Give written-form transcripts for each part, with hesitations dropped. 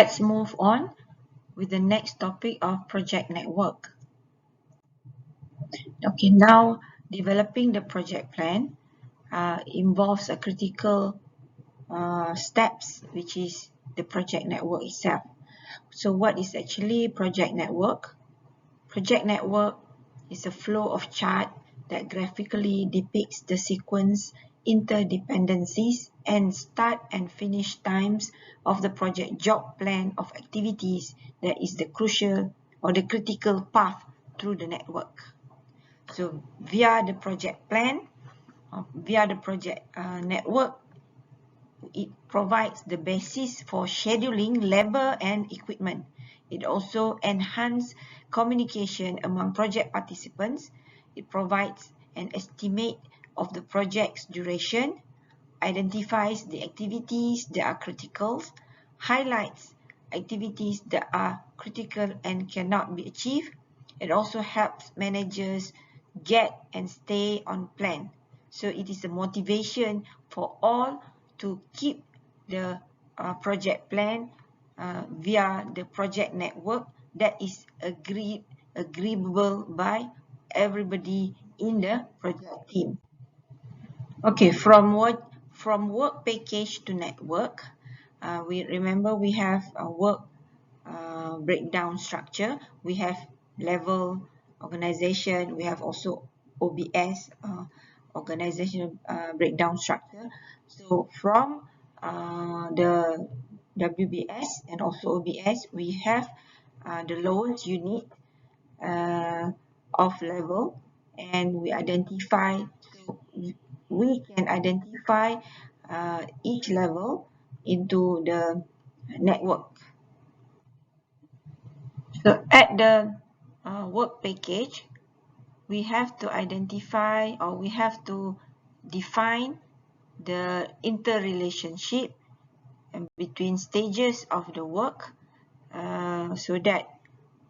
Let's move on with the next topic of project network. Okay, now developing the project plan involves a critical steps, which is the project network itself. So what is actually project network? Project network is a flow of chart that graphically depicts the sequence, interdependencies, and start and finish times of the project job plan of activities that is the crucial or the critical path through the network. So via the project plan, via the project network, it provides the basis for scheduling labor and equipment. It also enhances communication among project participants. It provides an estimate of the project's duration, identifies the activities that are critical, highlights activities that are critical and cannot be achieved. It also helps managers get and stay on plan. So it is a motivation for all to keep the project plan via the project network that is agreeable by everybody in the project team. Okay, from work package to network, we remember we have a work breakdown structure. We have level organization. We have also OBS, organization breakdown structure. So from the WBS and also OBS, we have the lowest unit of level, and we identify. So we can identify each level into the network. So at the work package, we have to identify or we have to define the interrelationship between stages of the work so that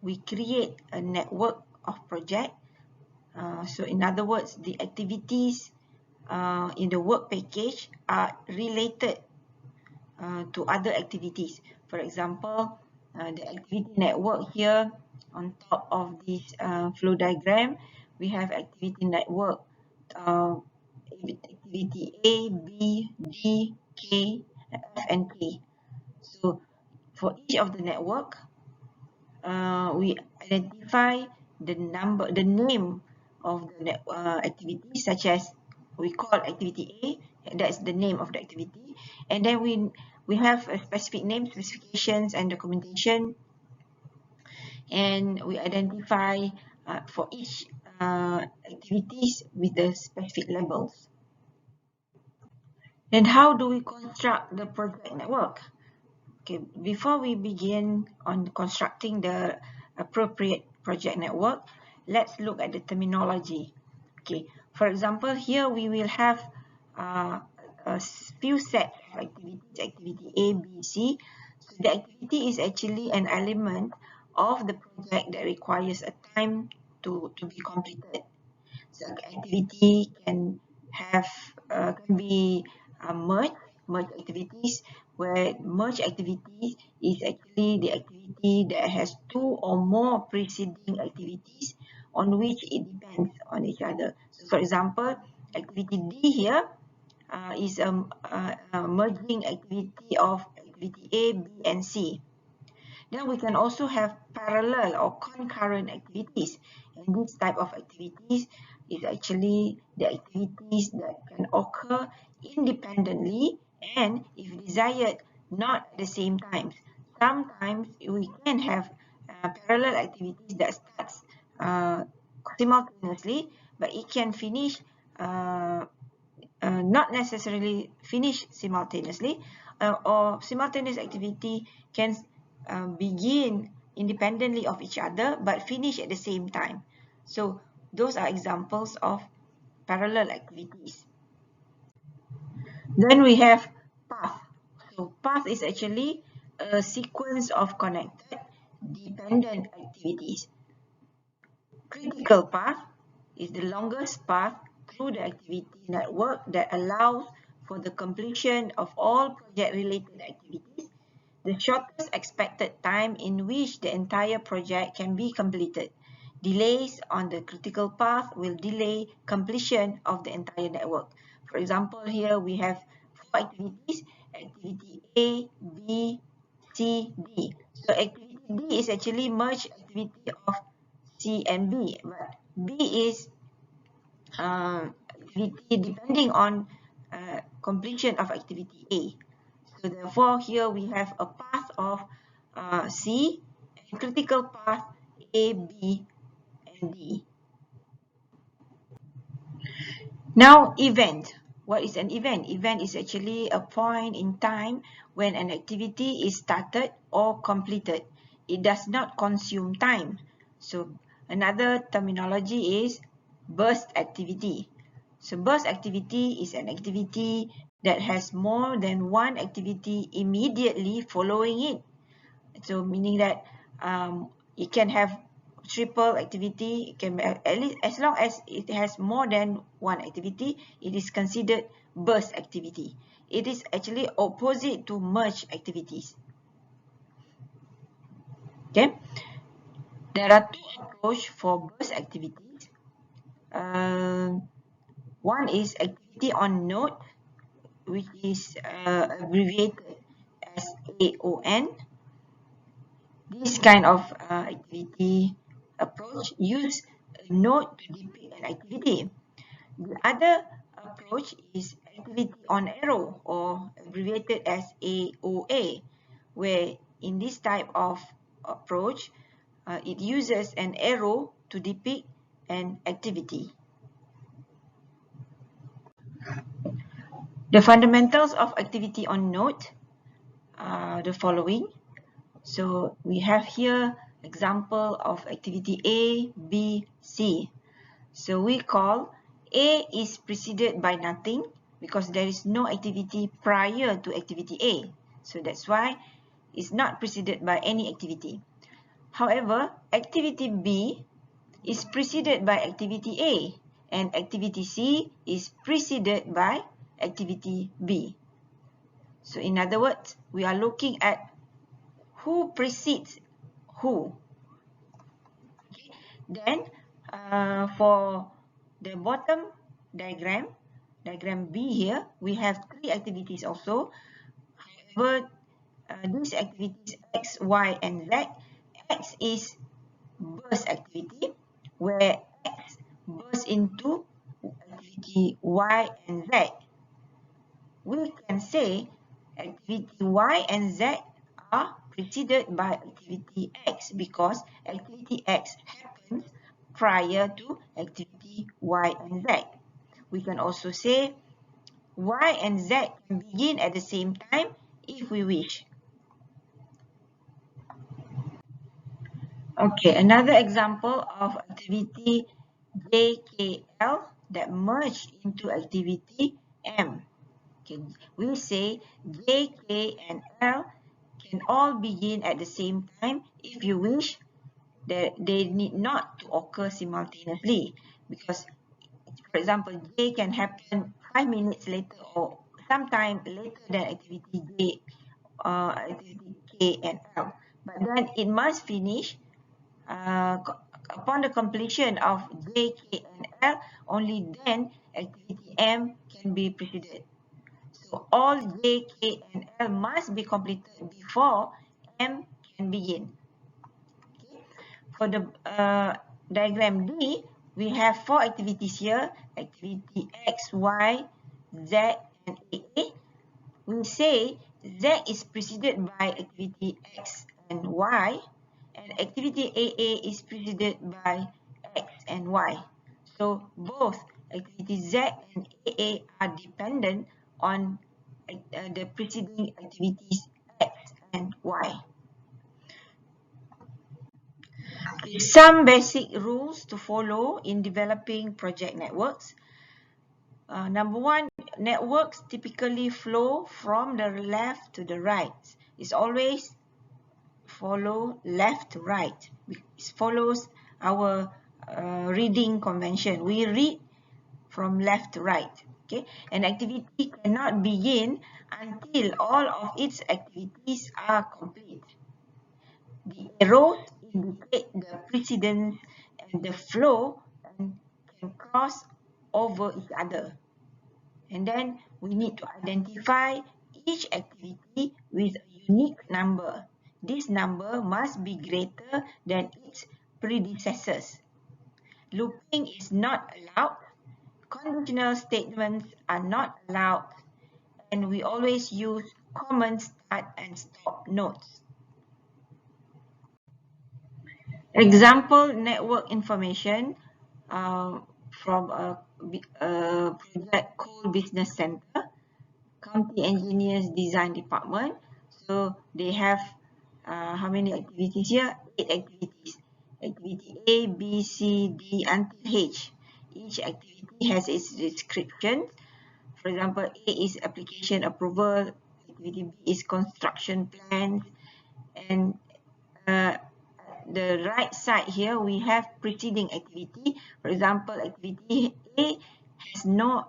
we create a network of project. So in other words, the activities in the work package are related to other activities. For example, the activity network here on top of this flow diagram, we have activity network, activity A, B, D, K, F, and K. So for each of the network, we identify the name of the activity, such as we call activity A, that's the name of the activity, and then we have a specific name, specifications, and documentation, and we identify for each activities with the specific labels. Then how do we construct the project network? Okay, before we begin on constructing the appropriate project network, let's look at the terminology. Okay, for example, here we will have a few sets of activities, activity A, B, C. So the activity is actually an element of the project that requires a time to be completed. So activity can have can be merge activities, where merge activities is actually the activity that has two or more preceding activities on which it depends on each other. So for example, activity D here is a merging activity of activity A, B, and C. Then we can also have parallel or concurrent activities. And this type of activities is actually the activities that can occur independently and, if desired, not at the same time. Sometimes we can have parallel activities that starts simultaneously, but it can finish not necessarily finish simultaneously, or simultaneous activity can begin independently of each other but finish at the same time. So those are examples of parallel activities. Then we have path. So path is actually a sequence of connected dependent activities. Critical path is the longest path through the activity network that allows for the completion of all project-related activities. the shortest expected time in which the entire project can be completed. Delays on the critical path will delay completion of the entire network. For example, here we have 4 activities, activity A, B, C, D. So activity D is actually merged activity of C and B, but B is activity depending on completion of activity A. So therefore, here we have a path of C and critical path A, B, and D. Now, event. What is an event? Event is actually a point in time when an activity is started or completed. It does not consume time. So another terminology is burst activity. So burst activity is an activity that has more than one activity immediately following it. So meaning that it can have triple activity, it can be, at least as long as it has more than one activity, it is considered burst activity. It is actually opposite to merge activities. Okay, there are two approaches for burst activities. One is activity on node, which is abbreviated as AON. This kind of activity approach use a node to depict an activity. The other approach is activity on arrow, or abbreviated as AOA, where in this type of approach, it uses an arrow to depict an activity. The fundamentals of activity on node are the following. So we have here example of activity A, B, C. So we call A is preceded by nothing because there is no activity prior to activity A. So that's why it's not preceded by any activity. However, activity B is preceded by activity A and activity C is preceded by activity B. So in other words, we are looking at who precedes who. Okay. Then for the bottom diagram B here, we have 3 activities also. However, these activities X, Y, and Z. X is burst activity, where X bursts into activity Y and Z. We can say activity Y and Z are preceded by activity X because activity X happens prior to activity Y and Z. We can also say Y and Z can begin at the same time if we wish. Okay, another example of activity JKL that merged into activity M. Okay, we say J, K, and L can all begin at the same time if you wish. That they need not to occur simultaneously because, for example, J can happen 5 minutes later or sometime later than activity J, activity K and L. But then it must finish upon the completion of J, K, and L. Only then activity M can be preceded. So all J, K, and L must be completed before M can begin. Okay. For the diagram D, we have 4 activities here, activity X, Y, Z, and AA. We say Z is preceded by activity X and Y, and activity AA is preceded by X and Y. So both activity Z and AA are dependent on the preceding activities X and Y. Some basic rules to follow in developing project networks. Number 1, networks typically flow from the left to the right. It's always follow left to right. It follows our reading convention. We read from left to right. Okay, an activity cannot begin until all of its activities are complete. The arrows indicate the precedence and the flow and can cross over each other. And then we need to identify each activity with a unique number. This number must be greater than its predecessors. Looping is not allowed. Conditional statements are not allowed. And we always use common start and stop nodes. Example network information from a project called Business Center, County Engineers Design Department. So they have how many activities here? 8 activities. Activity A, B, C, D until H. Each activity has its description. For example, A is application approval, activity B is construction plans, and the right side here we have preceding activity. For example, activity A has none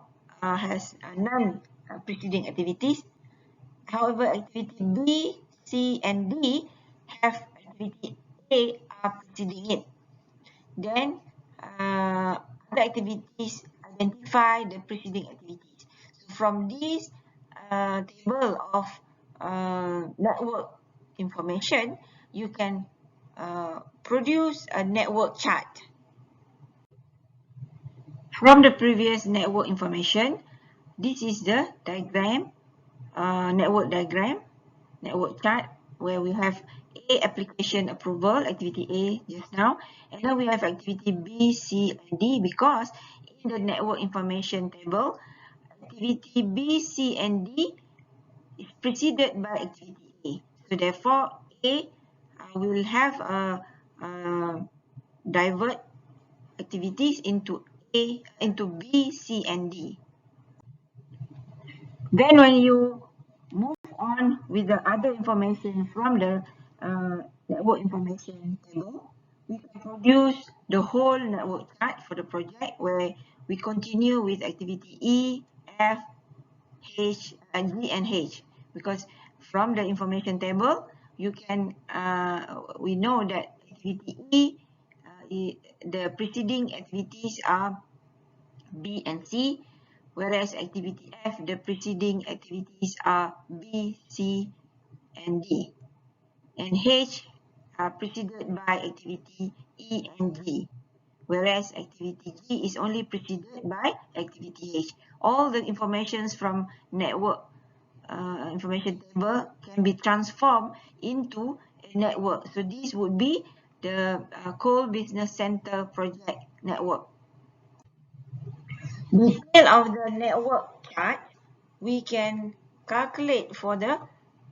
preceding activities. However, activity B, C, and D have activity A are preceding it. Then other activities identify the preceding activities. So from this table of network information, you can produce a network chart. From the previous network information, this is the diagram, network diagram, network chart, where we have A, application approval, activity A just now, and then we have activity B, C, and D, because in the network information table, activity B, C, and D is preceded by activity A. So therefore, A will have divert activities into B, C, and D. Then when you move on with the other information from the network information table, we can produce the whole network chart for the project, where we continue with activity E, F, H, G, and H, because from the information table, you can we know that activity E, the preceding activities are B and C, whereas activity F, the preceding activities are B, C, and D. And H are preceded by activity E and G, whereas activity G is only preceded by activity H. All the informations from network information table can be transformed into a network. So this would be the Coal Business Center project network. Detail of the network chart, we can calculate for the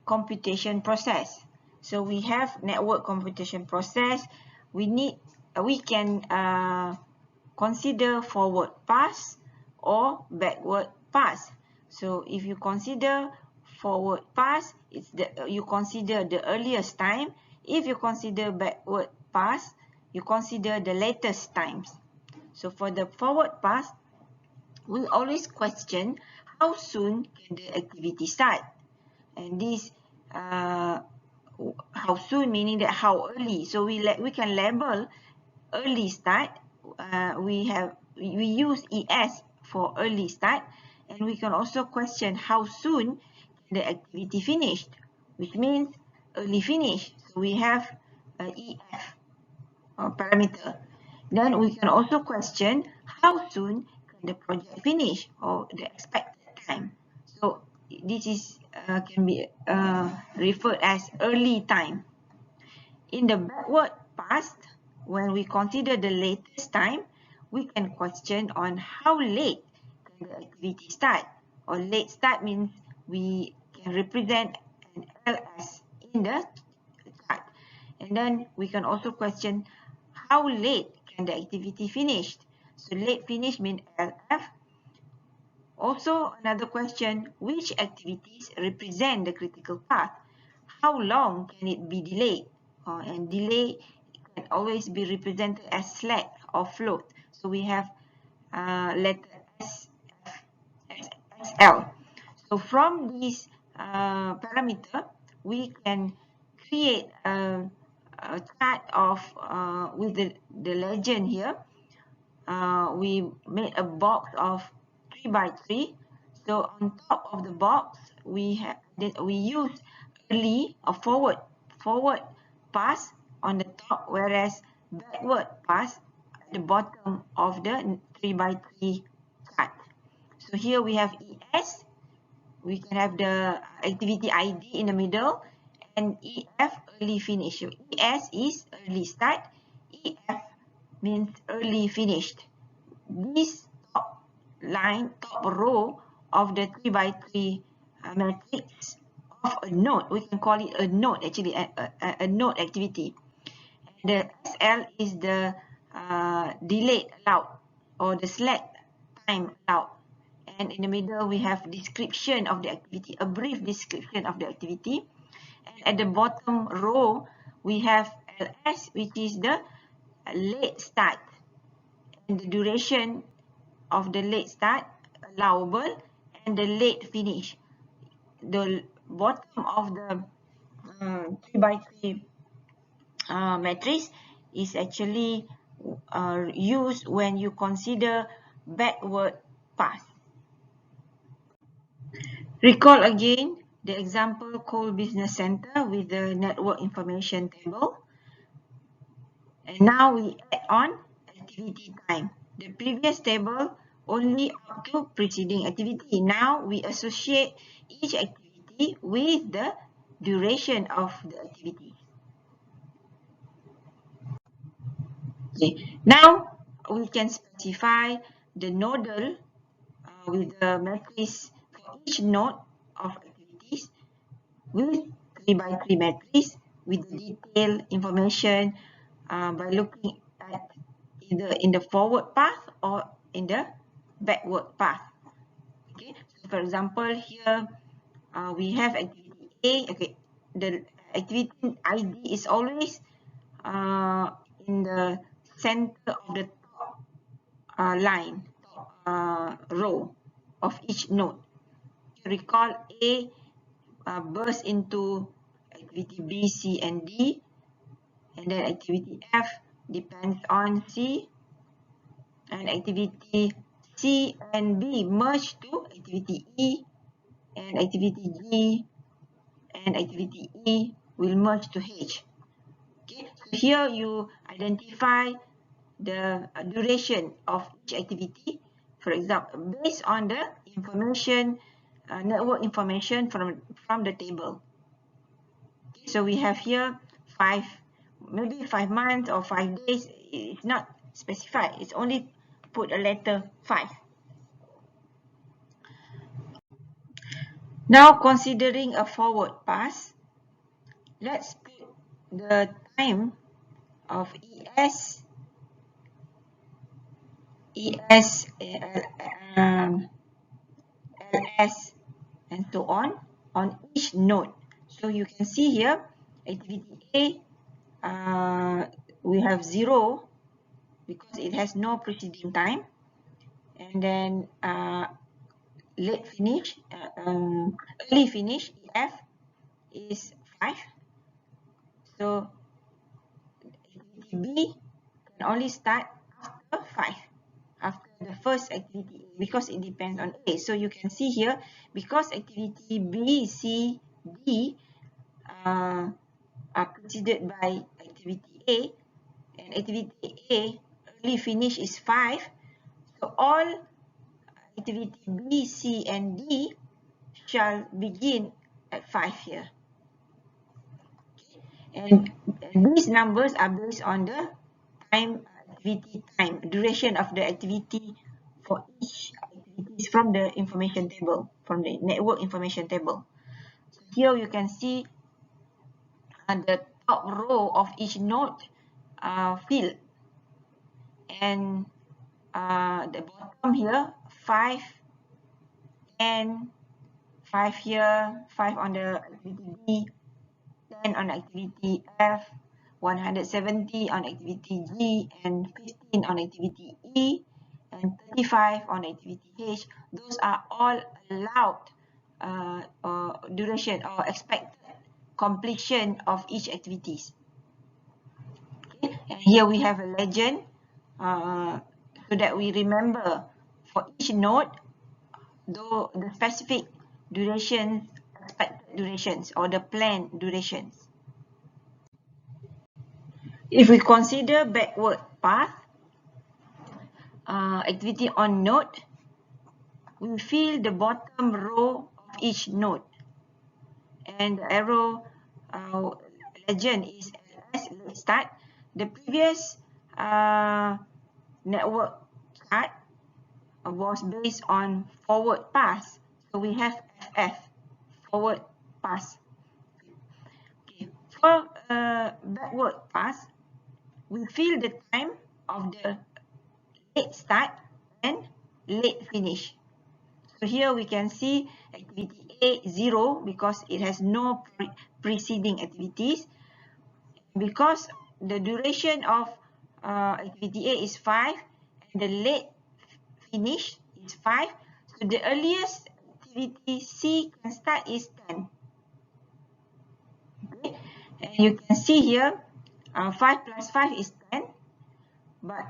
computation process. So we have network computation process. We can consider forward pass or backward pass. So if you consider forward pass, you consider the earliest time. If you consider backward pass, you consider the latest times. So for the forward pass, we always question how soon can the activity start, and this how soon meaning that how early. So we can label early start. We use ES for early start, and we can also question how soon the activity finished, which means early finish. So we have EF parameter. Then we can also question how soon can the project finish, or the expected time. So this is can be referred as early time. In the backward past, when we consider the latest time, we can question on how late can the activity start, or late start means we can represent an LS in the chart. And then we can also question how late can the activity finish. So late finish means LF. Also, another question, which activities represent the critical path? How long can it be delayed? And delay can always be represented as slack or float. So we have letter S, F, L. So from this parameter, we can create a chart of with the legend here. We made a box of 3 by 3. So on top of the box, we use early or forward pass on the top, whereas backward pass at the bottom of the 3 by 3 chart. So here we have ES. We can have the activity ID in the middle, and EF early finish. So ES is early start, EF means early finished. This top line, top row of the 3 by 3 matrix of a node, we can call it a node actually, a node activity. The SL is the delayed allowed or the slack time allowed. And in the middle, we have description of the activity, a brief description of the activity. And at the bottom row, we have LS, which is the late start. And the duration of the late start, allowable, and the late finish. The bottom of the 3 by 3 matrix is actually used when you consider backward pass. Recall again the example Coal Business Center with the network information table. And now we add on activity time. The previous table only up to preceding activity. Now we associate each activity with the duration of the activity. Okay. Now we can specify the nodal with the matrix for each node of activities with 3 by 3 matrix with the detailed information by looking at either in the forward path or in the backward path. Okay, so for example, here we have activity A. Okay, the activity ID is always in the center of the top line, row of each node. Recall A burst into activity B, C, and D, and then activity F depends on C, and activity C and B merge to activity E, and activity G and activity E will merge to H. Okay, so here you identify the duration of each activity, for example, based on the information, network information from the table. Okay, so we have here maybe 5 months or 5 days. It's not specified. It's only put a letter 5. Now considering a forward pass, let's put the time of ES, LS, and so on each node. So you can see here, activity A, we have 0 because it has no preceding time, and then late finish, early finish, EF is 5. So activity B can only start after 5, after the first activity, because it depends on A. So you can see here, because activity B, C, D are preceded by activity A, and activity A early finish is 5. So all activity B, C, and D shall begin at 5 here. And these numbers are based on the activity time, duration of the activity for each activity from the information table, from the network information table. So here you can see the top row of each node field, and the bottom here 5, 10, 5 here, 5 on the activity B, 10 on activity F, 170 on activity G, and 15 on activity E, and 35 on activity H. Those are all allowed duration or expected completion of each activities. Okay. And here we have a legend so that we remember for each node, though the specific durations, expected durations or the planned durations. If we consider backward path, activity on node, we fill the bottom row of each node. And the arrow legend is LS, let's start. The previous network chart was based on forward pass. So we have FF, forward pass. Okay. For backward pass, we fill the time of the late start and late finish. So here we can see activity A 0 because it has no preceding activities. Because the duration of activity A is 5 and the late finish is 5, so the earliest activity C can start is 10. Okay, and you can see here 5 plus 5 is 10, but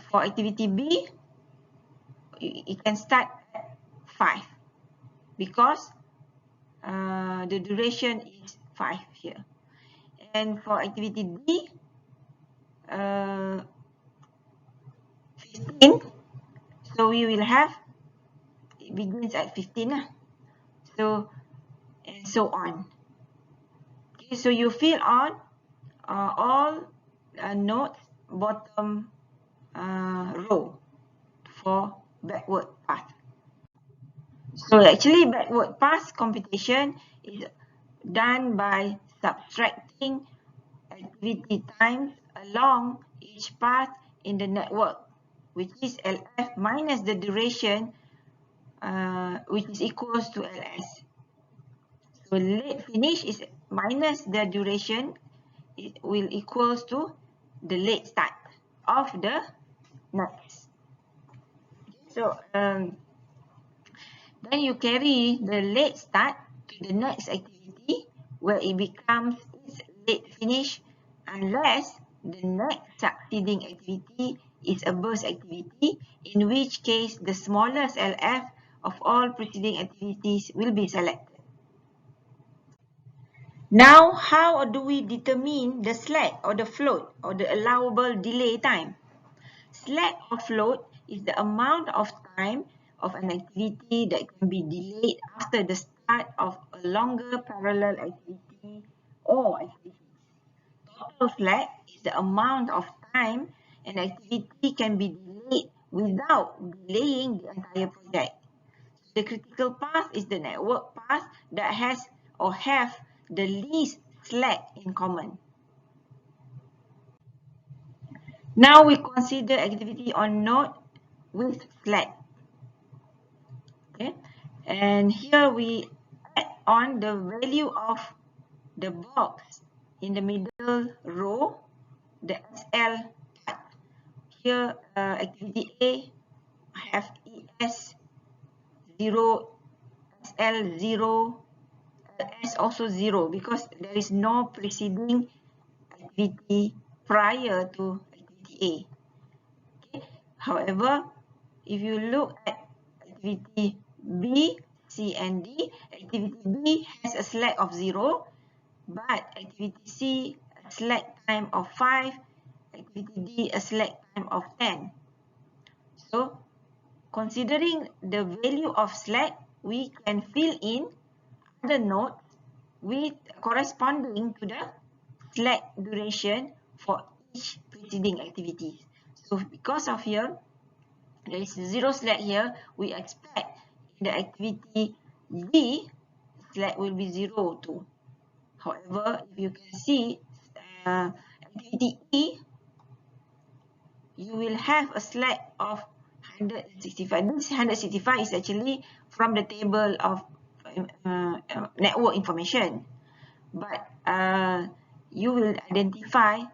for activity B, it can start at 5 because the duration is 5 here. And for activity D, 15, so we will have, it begins at 15 so and so on. Okay, so you fill on all nodes bottom row for backward path. So actually backward path computation is done by subtracting activity times along each path in the network, which is LF minus the duration, which is equals to LS. So late finish is minus the duration, it will equals to the late start of the next. So then you carry the late start to the next activity where it becomes its late finish unless the next succeeding activity is a burst activity, in which case the smallest LF of all preceding activities will be selected. Now, how do we determine the slack or the float or the allowable delay time? Slack or float is the amount of time of an activity that can be delayed after the start of a longer parallel activity or activities. Total slack is the amount of time an activity can be delayed without delaying the entire project. The critical path is the network path that has or have the least slack in common. Now we consider activity on node with slack. Okay, and here we add on the value of the box in the middle row, the SL part. Here activity A have ES 0, SL 0, LS also 0 because there is no preceding activity prior to activity A. Okay. However, if you look at activity B, C and D, activity B has a slack of 0, but activity C a slack time of 5, activity D a slack time of 10. So, considering the value of slack, we can fill in other nodes with corresponding to the slack duration for each preceding activity. So because of here, there is 0 slack here, we expect in the activity B, slack will be 0 too. However, if you can see, activity E, you will have a slack of 165. This 165 is actually from the table of network information, but you will identify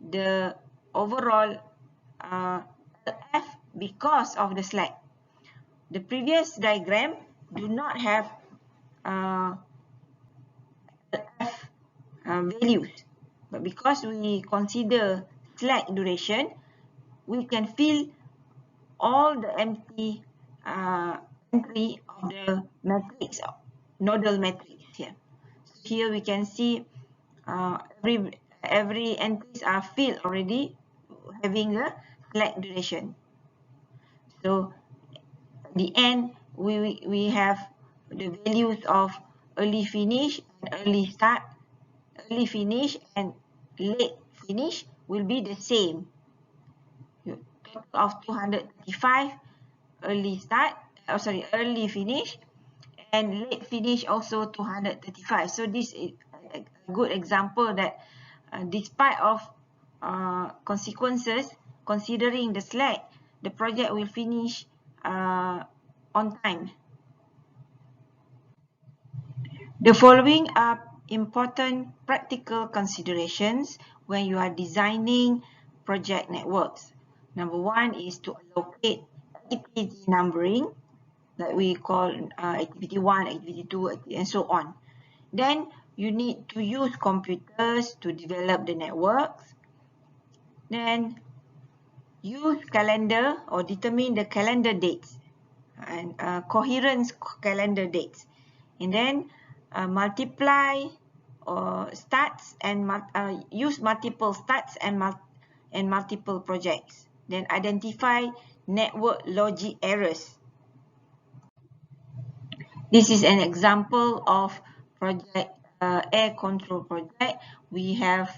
the overall LF because of the slack. The previous diagram do not have F values, but because we consider slack duration, we can fill all the empty entry of the matrix, nodal matrix here. So here we can see every entries are filled already, having a slack duration. So at the end, we have the values of early finish and early start. Early finish and late finish will be the same. Total of 235 early start, early finish, and late finish also 235. So this is a good example that despite of consequences, considering the slack, the project will finish on time. The following are important practical considerations when you are designing project networks. Number one is to allocate activity numbering, that we call activity 1, activity 2, and so on. Then you need to use computers to develop the networks. Then use calendar or determine the calendar dates and coherence calendar dates. And then multiply or starts and use multiple starts and multiple projects. Then identify network logic errors. This is an example of project air control project. We have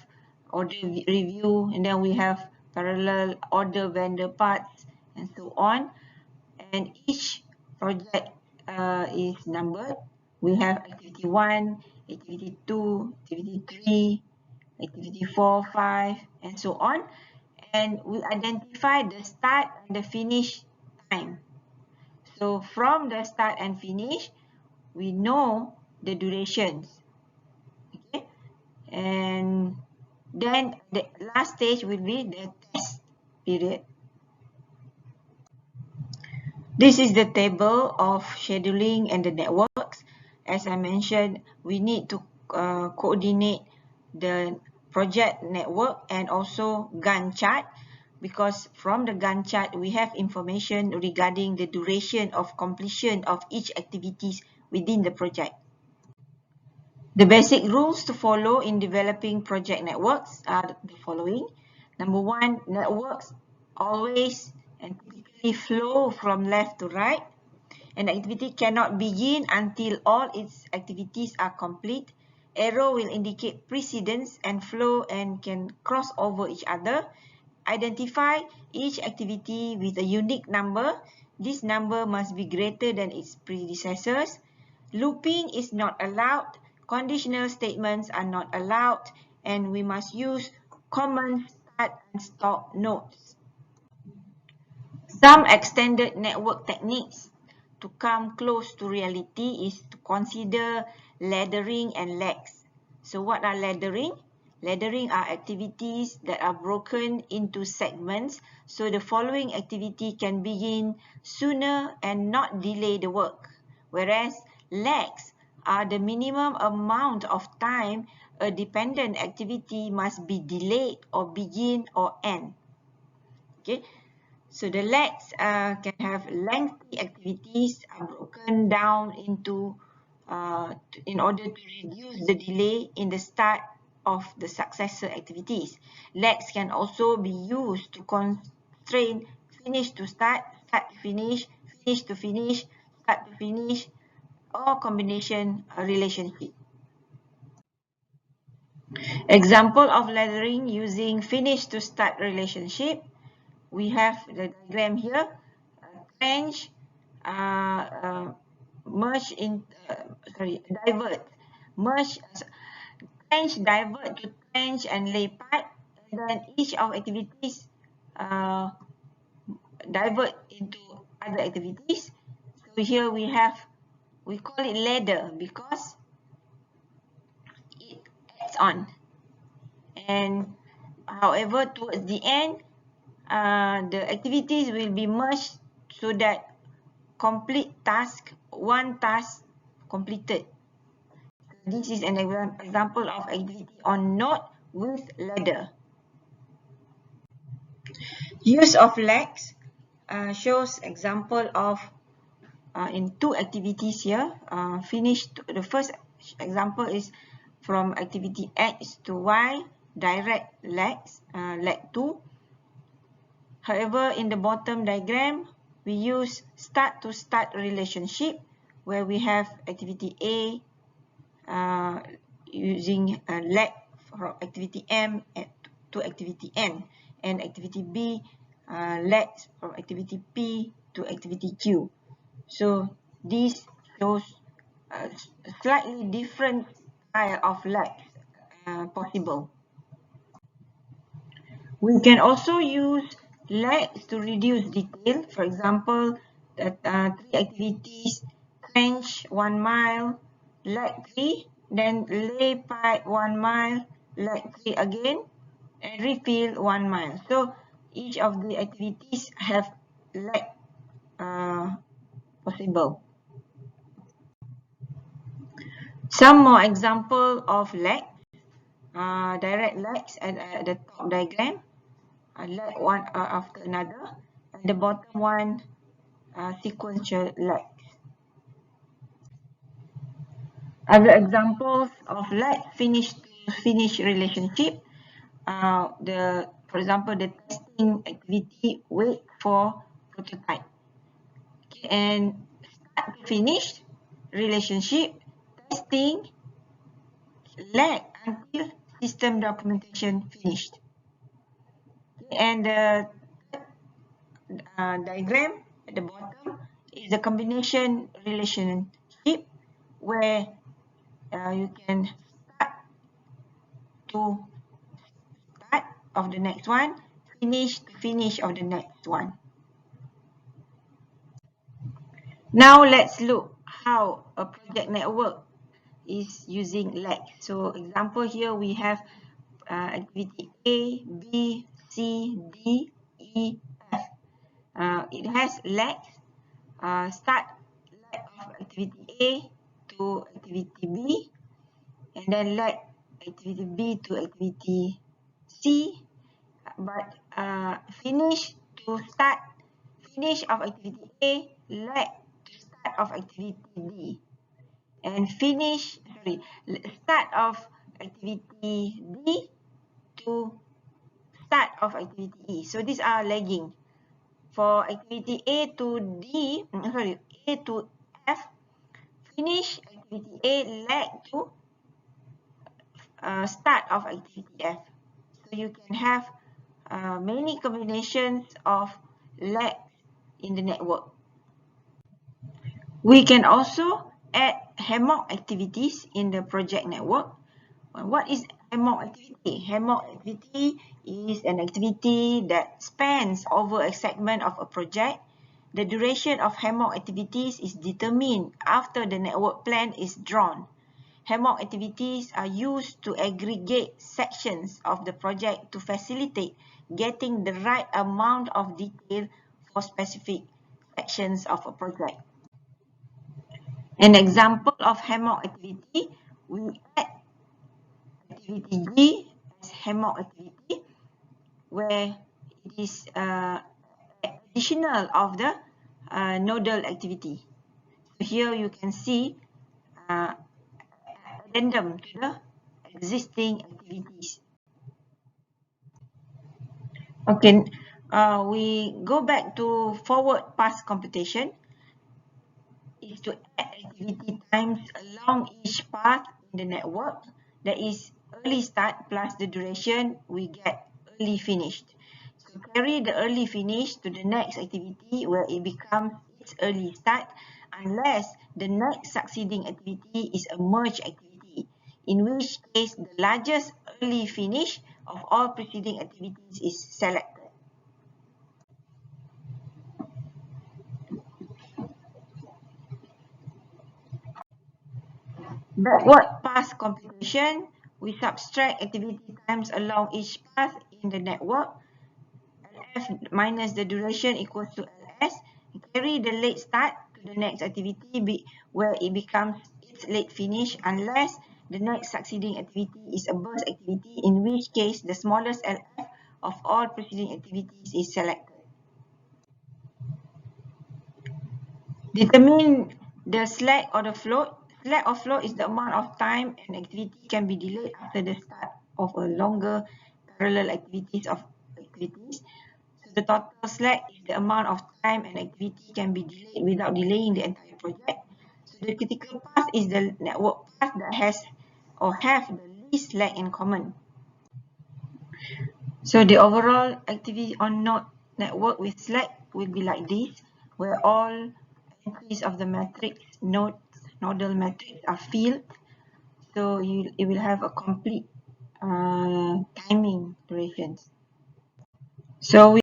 order review, and then we have parallel order vendor parts, and so on. And each project is numbered. We have activity 1, activity 2, activity 3, activity 4, 5, and so on. And we identify the start and the finish time. So from the start and finish, we know the durations. Okay, and then the last stage will be the test period. This is the table of scheduling and the networks. As I mentioned, we need to coordinate the project network and also Gantt chart, because from the Gantt chart we have information regarding the duration of completion of each activities within the project. The basic rules to follow in developing project networks are the following. Number one, networks always and typically flow from left to right. An activity cannot begin until all its activities are complete. Arrow will indicate precedence and flow and can cross over each other. Identify each activity with a unique number. This number must be greater than its predecessors. Looping is not allowed. Conditional statements are not allowed, and we must use common start and stop nodes. Some extended network techniques to come close to reality is to consider laddering and legs. So what are laddering? Laddering are activities that are broken into segments, so the following activity can begin sooner and not delay the work. Whereas legs are the minimum amount of time a dependent activity must be delayed or begin or end. Okay, so the legs can have lengthy activities are broken down into in order to reduce the delay in the start of the successor activities. Legs can also be used to constrain finish to start, start to finish, finish to finish, start to finish, or combination relationship. Example of laddering using finish to start relationship. We have the diagram here. Trench, merge in, divert, merge, trench, divert to trench and lay pipe, and then each of activities divert into other activities. So here we call it ladder because it adds on. And however, towards the end, the activities will be merged so that complete task, one task completed. This is an example of activity on node with ladder. Use of legs shows example of in two activities here. The first example is from activity X to Y, direct legs, leg 2. However, in the bottom diagram, we use start to start relationship where we have activity A using a leg from activity M to activity N, and activity B legs from activity P to activity Q. So this shows a slightly different style of legs possible. We can also use legs to reduce detail. For example, that 3 activities: trench 1 mile, leg 3, then lay pipe 1 mile, leg 3 again, and refill 1 mile. So each of the activities have leg possible. Some more example of leg, direct legs at the top diagram. Leg one after another, and the bottom one sequential legs. Other examples of leg finish to finish relationship. For example, the testing activity wait for prototype. Okay, and start to finish relationship testing leg until system documentation finished. Okay, and the diagram at the bottom is the combination relationship where you can start to start of the next one, finish to finish of the next one. Now let's look how a project network is using legs. So example here we have activity A, B, C, D, E, F. It has legs. Start leg of activity A to activity B, and then leg activity B to activity C, but finish of activity A, leg to start of activity D, and start of activity D to start of activity E. So these are lagging. For activity A to A to F, finish activity A, leg to start of activity F. So you can have many combinations of legs in the network. We can also add hammock activities in the project network. What is hammock activity? Hammock activity is an activity that spans over a segment of a project. The duration of hammock activities is determined after the network plan is drawn. Hammock activities are used to aggregate sections of the project to facilitate getting the right amount of detail for specific sections of a project. An example of hammock activity, we add activity G as hammock activity, where it is additional of the nodal activity. So here you can see addendum to the existing activities. Okay, we go back to forward pass computation. Is to add activity times along each path in the network. That is early start plus the duration, we get early finished. So carry the early finish to the next activity where it becomes its early start, unless the next succeeding activity is a merge activity, in which case the largest early finish of all preceding activities is selected. Backward pass computation, we subtract activity times along each path in the network. F minus the duration equals to LS. Carry the late start to the next activity where it becomes its late finish unless the next succeeding activity is a burst activity, in which case the smallest LF of all preceding activities is selected. Determine the slack or the float. Slack or float is the amount of time an activity can be delayed after the start of a longer parallel activities. So the total slack is the amount of time an activity can be delayed without delaying the entire project. So the critical path is the network path that has or have the least slack in common. So the overall activity on node network with slack will be like this, where all entries of the matrix nodal matrix are filled. So it will have a complete timing durations. So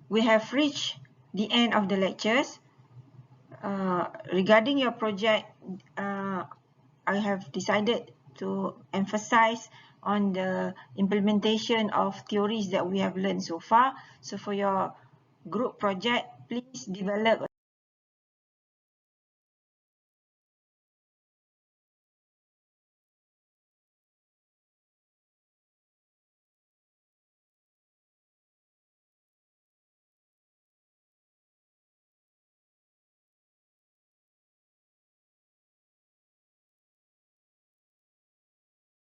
we have reached the end of the lectures. Regarding your project, I have decided to emphasize on the implementation of theories that we have learned so far. So for your group project, please develop